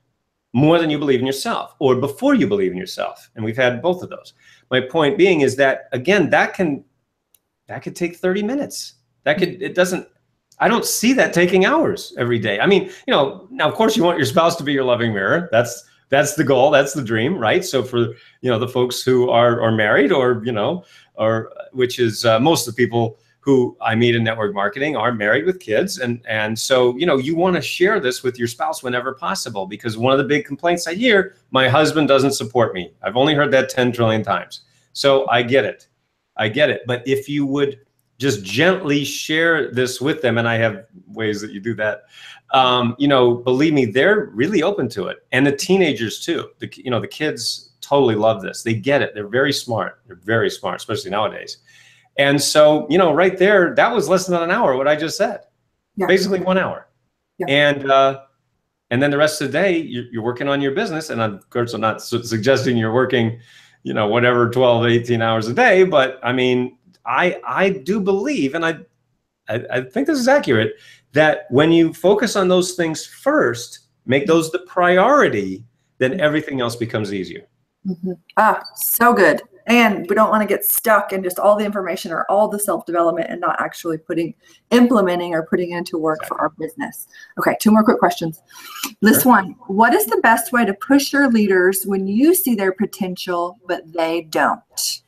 more than you believe in yourself, or before you believe in yourself. And we've had both of those. My point being is that, again, that could take 30 minutes. I don't see that taking hours every day. I mean, you know, now of course you want your spouse to be your loving mirror. That's the goal. That's the dream, right? So for, you know, the folks who are married, or, you know, or which is most of the people who I meet in network marketing are married with kids. And so, you know, you want to share this with your spouse whenever possible, because one of the big complaints I hear, my husband doesn't support me. I've only heard that 10 trillion times. So I get it. But if you would just gently share this with them, and I have ways that you do that, you know, believe me, they're really open to it. And the teenagers too. The kids totally love this. They get it. They're very smart. Especially nowadays. And so, you know, right there, that was less than an hour, what I just said. Yeah. Basically 1 hour. Yeah. And then the rest of the day, you're working on your business. And of course, I'm not suggesting you're working, you know, whatever, 12, 18 hours a day. But I mean, I do believe, and I think this is accurate, that when you focus on those things first, make those the priority, then everything else becomes easier. Mm-hmm. Ah, so good. And we don't want to get stuck in just all the information or all the self-development and not actually implementing or putting into work for our business. Okay, 2 more quick questions. This one, what is the best way to push your leaders when you see their potential, but they don't?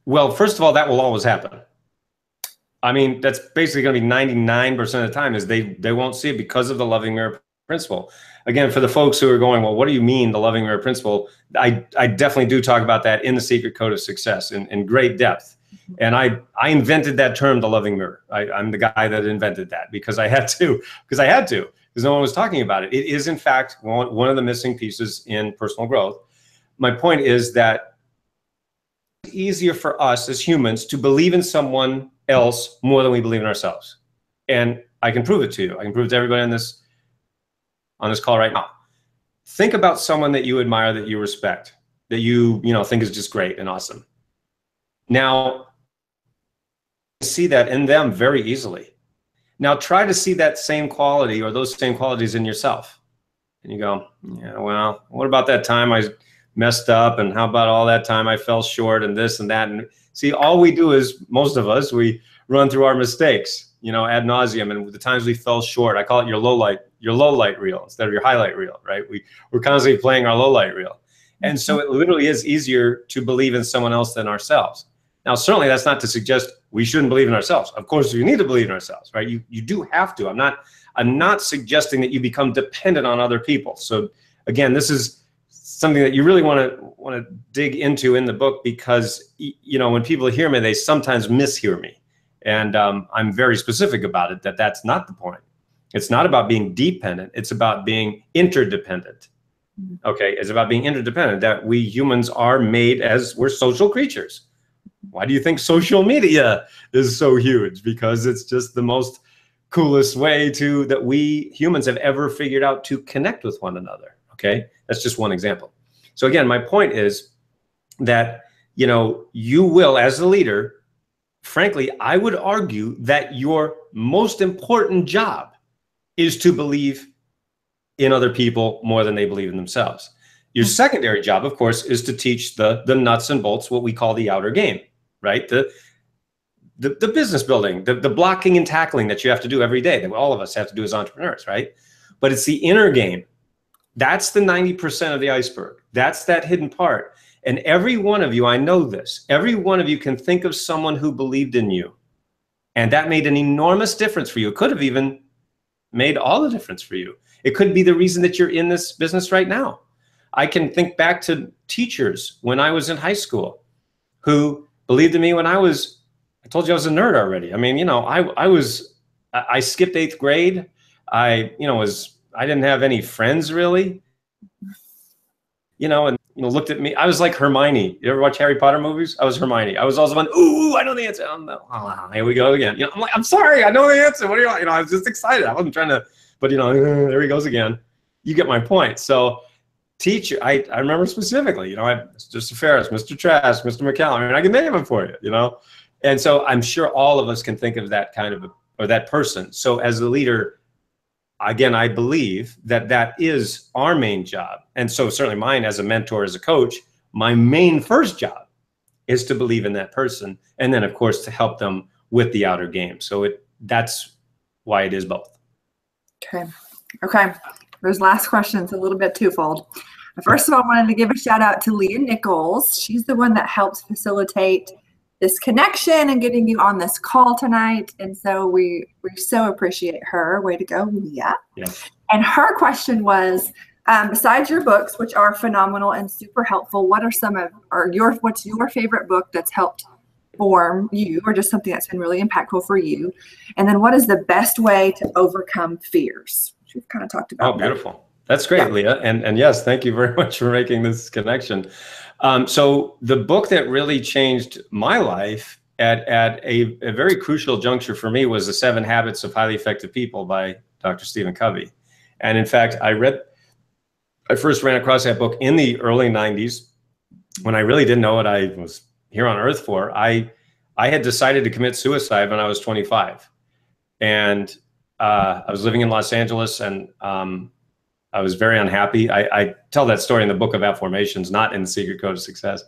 Well, first of all, that will always happen. I mean, that's basically going to be 99% of the time, is they won't see it because of the loving mirror principle. Again, for the folks who are going, well, what do you mean the loving mirror principle? I definitely do talk about that in the Secret Code of Success in great depth. And I invented that term, the loving mirror. I'm the guy that invented that because I had to, because no one was talking about it. It is, in fact, one of the missing pieces in personal growth. My point is that it's easier for us as humans to believe in someone else more than we believe in ourselves. And I can prove it to you. I can prove it to everybody on this call right now. Think about someone that you admire, that you respect, that you think is just great and awesome. Now, see that in them very easily. Now try to see that same quality or those same qualities in yourself. And you go, yeah, well, what about that time I messed up? And how about all that time I fell short and this and that? And see, all we do is, most of us, we run through our mistakes, ad nauseum. And the times we fell short, I call it your low light reel instead of your highlight reel, right? We're constantly playing our low light reel. And so it literally is easier to believe in someone else than ourselves. Now, certainly that's not to suggest we shouldn't believe in ourselves. Of course, we need to believe in ourselves, right? You do have to. I'm not suggesting that you become dependent on other people. So again, this is something that you really want to dig into in the book, because when people hear me, they sometimes mishear me. And I'm very specific about it, that's not the point. It's not about being dependent. It's about being interdependent. Okay, it's about being interdependent, that we humans are made as, we're social creatures. Why do you think social media is so huge? Because it's just the most coolest way that we humans have ever figured out to connect with one another. Okay, that's just one example. So again, my point is that, you will, as a leader, frankly, I would argue that your most important job is to believe in other people more than they believe in themselves. Your secondary job, of course, is to teach the nuts and bolts, what we call the outer game, right? The business building, the blocking and tackling that you have to do every day, that all of us have to do as entrepreneurs, right? But it's the inner game. That's the 90% of the iceberg. That's that hidden part. And every one of you, I know this, every one of you can think of someone who believed in you And that made an enormous difference for you. It could have even made all the difference for you. It could be the reason that you're in this business right now. I can think back to teachers when I was in high school who believed in me when I told you I was a nerd already. I mean, you know, I skipped 8th grade. I didn't have any friends really, you know, and, you know, looked at me. I was like Hermione. You ever watch Harry Potter movies? I was Hermione. I was also one, ooh, I know the answer. Oh, here we go again. You know, I'm like, I'm sorry, I know the answer. What do you know, I was just excited. I wasn't trying to, but you know, there he goes again. You get my point. So teacher, I remember specifically, you know, Mr. Ferris, Mr. Trask, Mr. McCallum. I mean, I can name them for you, you know? And so I'm sure all of us can think of that kind of, or that person. So as a leader, again, I believe that that is our main job. And so certainly mine as a mentor, as a coach, my main first job is to believe in that person. And then of course, to help them with the outer game. So that's why it is both. Okay. Those last questions, a little bit twofold. First of all, I wanted to give a shout out to Leah Nichols. She's the one that helps facilitate this connection and getting you on this call tonight. And so we so appreciate her. Way to go, Leah. Yeah. And her question was, besides your books, which are phenomenal and super helpful, what's your favorite book that's helped form you, or just something that's been really impactful for you? And then what is the best way to overcome fears? We've kind of talked about. Oh, beautiful. That's great, yeah. Leah. And yes, thank you very much for making this connection. So the book that really changed my life at a very crucial juncture for me was The 7 Habits of Highly Effective People by Dr. Stephen Covey. And in fact, I first ran across that book in the early 90s when I really didn't know what I was here on earth for. I had decided to commit suicide when I was 25. And I was living in Los Angeles, and I was very unhappy. I tell that story in the Book of Affirmations, not in The Secret Code of Success,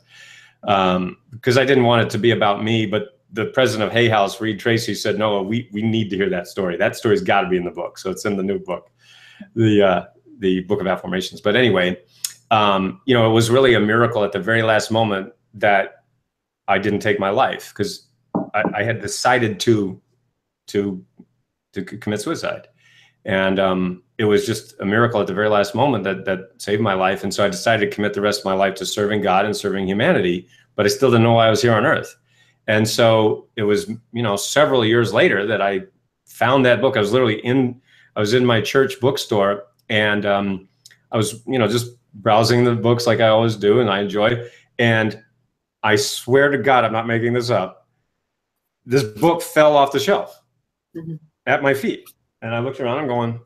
because I didn't want it to be about me. But the president of Hay House, Reed Tracy, said, "Noah, we need to hear that story. That story's got to be in the book." So it's in the new book, the Book of Affirmations. But anyway, you know, it was really a miracle at the very last moment that I didn't take my life, because I had decided to commit suicide. And it was just a miracle at the very last moment that saved my life. And so I decided to commit the rest of my life to serving God and serving humanity, but I still didn't know why I was here on earth. And so it was, you know, several years later that I found that book. I was in my church bookstore, and I was, you know, just browsing the books like I always do, and I enjoy. And I swear to God, I'm not making this up, this book fell off the shelf at my feet. And I looked around, I'm going,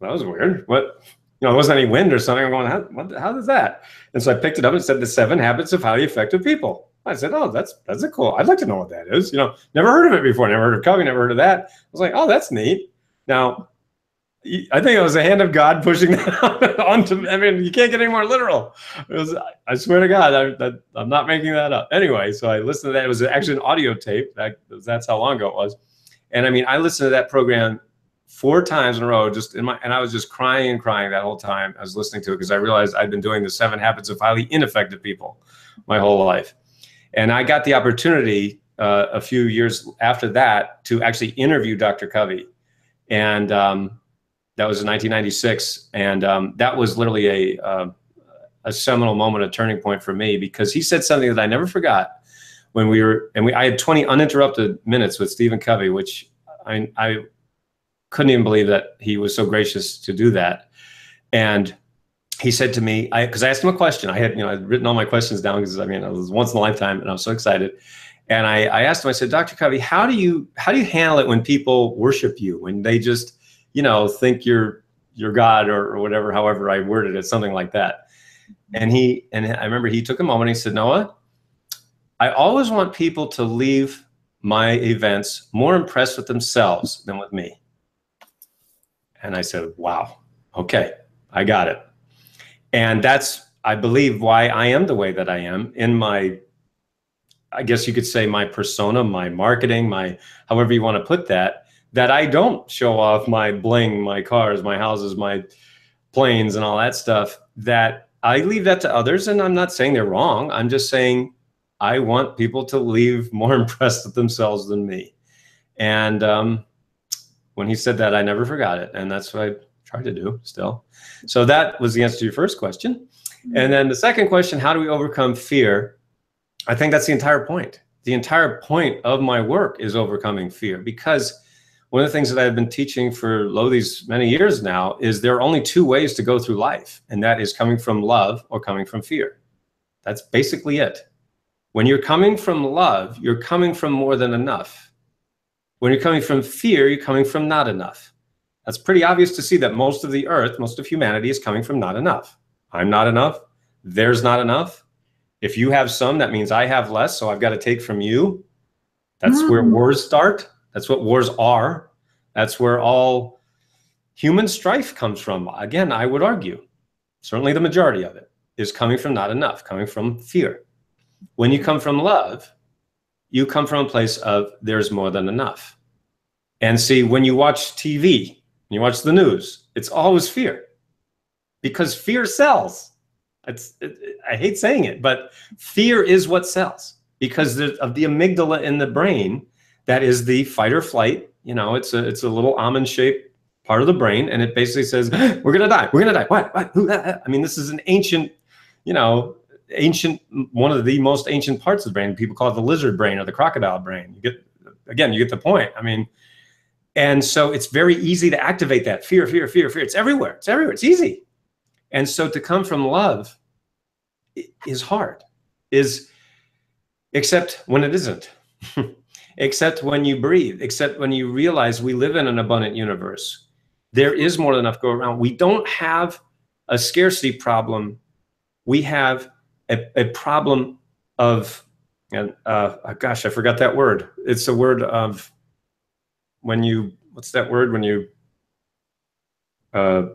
that was weird. What? You know, there wasn't any wind or something. I'm going, how is that? And so I picked it up and it said The 7 Habits of Highly Effective People. I said, oh, that's a cool. I'd like to know what that is. You know, never heard of it before. Never heard of Covey, never heard of that. I was like, oh, that's neat. Now, I think it was the hand of God pushing that onto, I mean, you can't get any more literal. I swear to God, I'm not making that up. Anyway, so I listened to that. It was actually an audio tape. That's how long ago it was. And I mean, I listened to that program 4 times in a row, and I was just crying and crying that whole time I was listening to it, because I realized I'd been doing the 7 Habits of Highly Ineffective People my whole life. And I got the opportunity a few years after that to actually interview Dr. Covey. And that was in 1996. And that was literally a seminal moment, a turning point for me, because he said something that I never forgot when I had 20 uninterrupted minutes with Stephen Covey, which I couldn't even believe that he was so gracious to do that. And he said to me, because I asked him a question. I'd written all my questions down, because I mean, it was once in a lifetime, and I was so excited. And I asked him, I said, Dr. Covey, how do you handle it when people worship you, when they just, you know, think you're God or whatever, however I worded it, something like that. And I remember he took a moment and he said, Noah, I always want people to leave my events more impressed with themselves than with me. And I said, wow, okay, I got it. And that's, I believe, why I am the way that I am in my, I guess you could say, my persona, my marketing, my, however you want to put that I don't show off my bling, my cars, my houses, my planes and all that stuff, that I leave that to others. And I'm not saying they're wrong. I'm just saying I want people to leave more impressed with themselves than me. And when he said that, I never forgot it. And that's what I try to do still. So that was the answer to your first question. And then the second question, how do we overcome fear? I think that's the entire point. The entire point of my work is overcoming fear, because one of the things that I've been teaching for these many years now is there are only two ways to go through life, and that is coming from love or coming from fear. That's basically it. When you're coming from love, you're coming from more than enough. When you're coming from fear, you're coming from not enough. That's pretty obvious to see that most of the earth, most of humanity is coming from not enough. I'm not enough. There's not enough. If you have some, that means I have less, so I've got to take from you. That's where wars start. That's what wars are. That's where all human strife comes from. Again, I would argue, certainly the majority of it is coming from not enough, coming from fear. When you come from love, you come from a place of there's more than enough. And see, when you watch TV, when you watch the news, it's always fear, because fear sells. I hate saying it, but fear is what sells, because of the amygdala in the brain. That is the fight or flight. You know, it's a little almond-shaped part of the brain, and it basically says, we're gonna die, we're gonna die. What? Who? I mean, this is an ancient, one of the most ancient parts of the brain. People call it the lizard brain or the crocodile brain. You get the point. I mean, and so it's very easy to activate that fear. It's everywhere. It's everywhere. It's easy. And so to come from love is hard, except when it isn't, except when you breathe, except when you realize we live in an abundant universe. There is more than enough to go around. We don't have a scarcity problem. We have a problem of, gosh, I forgot that word. It's a word of what's that word when you,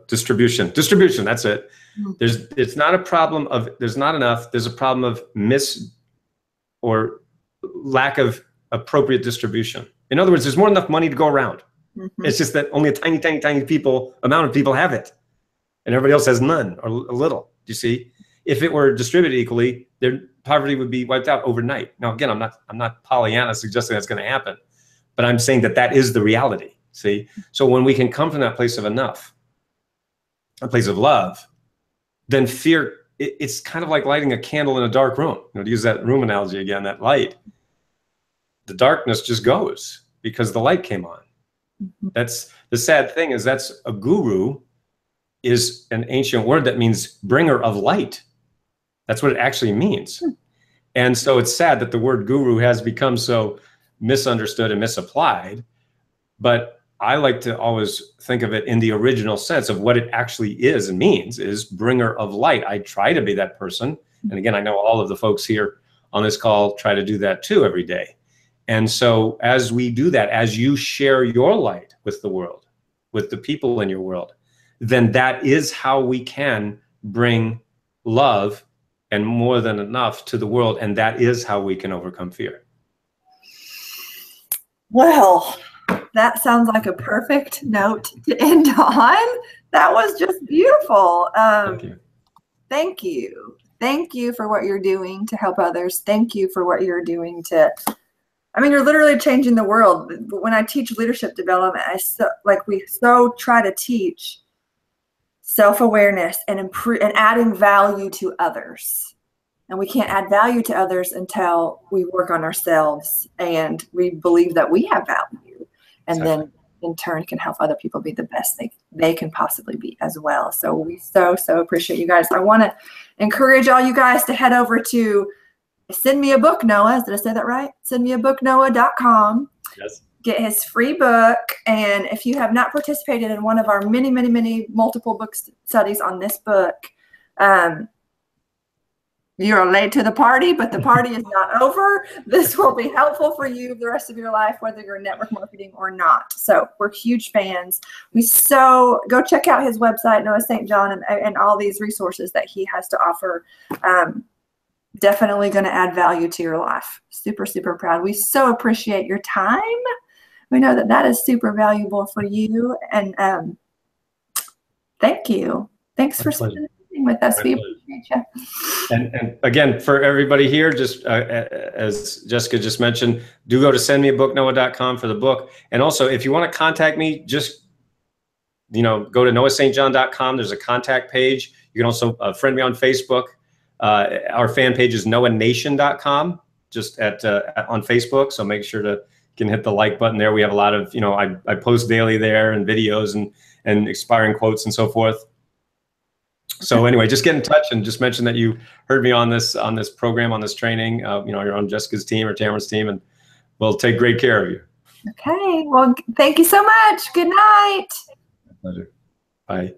distribution, that's it. It's not a problem of there's not enough, there's a problem of or lack of appropriate distribution. In other words, there's more than enough money to go around. It's just that only a tiny amount of people have it, and everybody else has none or a little. Do you see? If it were distributed equally, their poverty would be wiped out overnight. Now, again, I'm not Pollyanna suggesting that's going to happen, but I'm saying that is the reality. See? So when we can come from that place of enough, a place of love, then fear, it's kind of like lighting a candle in a dark room. To use that room analogy again, that light, the darkness just goes because the light came on. That's the sad thing, is that's a guru is an ancient word that means bringer of light. That's what it actually means. And so it's sad that the word guru has become so misunderstood and misapplied, but I like to always think of it in the original sense of what it actually is and means, is bringer of light. I try to be that person. And again, I know all of the folks here on this call try to do that too every day. And so as we do that, as you share your light with the world, with the people in your world, then that is how we can bring love and more than enough to the world. And that is how we can overcome fear. Well, that sounds like a perfect note to end on. That was just beautiful. Thank you. Thank you. Thank you for what you're doing to help others. Thank you for what you're doing you're literally changing the world. When I teach leadership development, we try to teach self-awareness and adding value to others. And we can't add value to others until we work on ourselves and we believe that we have value. And then in turn can help other people be the best they can possibly be as well. So we so appreciate you guys. I want to encourage all you guys to head over to Send Me a Book, Noah. Did I say that right? SendMeABookNoah.com. Yes. Get his free book. And if you have not participated in one of our many multiple book studies on this book, you're late to the party, but the party is not over. This will be helpful for you the rest of your life, whether you're in network marketing or not. So we're huge fans. Go check out his website, Noah St. John, and all these resources that he has to offer. Definitely going to add value to your life. Super proud. We so appreciate your time. We know that is super valuable for you. And thank you. Thanks for spending sharing with us. We appreciate you. And again, for everybody here, just as Jessica just mentioned, do go to sendmeabooknoah.com for the book. And also, if you want to contact me, just go to noahstjohn.com. There's a contact page. You can also friend me on Facebook. Our fan page is noahnation.com, just on Facebook. So make sure to can hit the like button there. We have a lot of, I post daily there and videos and inspiring quotes and so forth. So anyway, just get in touch and just mention that you heard me on this program, on this training. You're on Jessica's team or Tamara's team, and we'll take great care of you. Okay. Well, thank you so much. Good night. My pleasure. Bye.